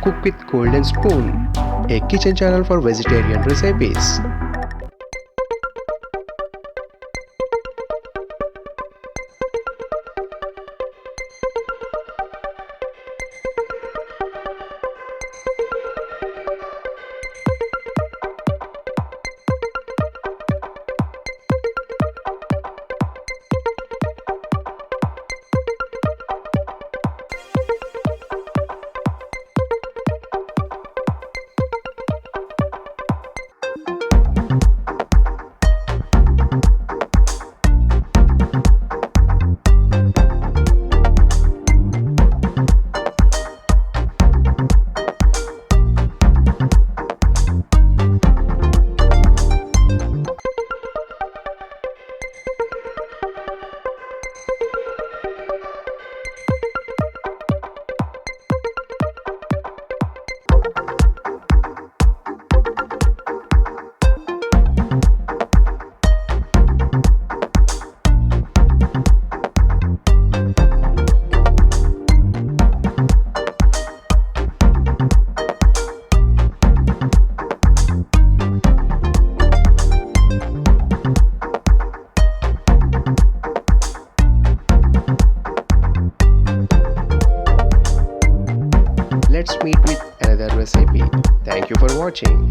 Cook with Golden Spoon, a kitchen channel for vegetarian recipes. Let's meet with another recipe. Thank you for watching.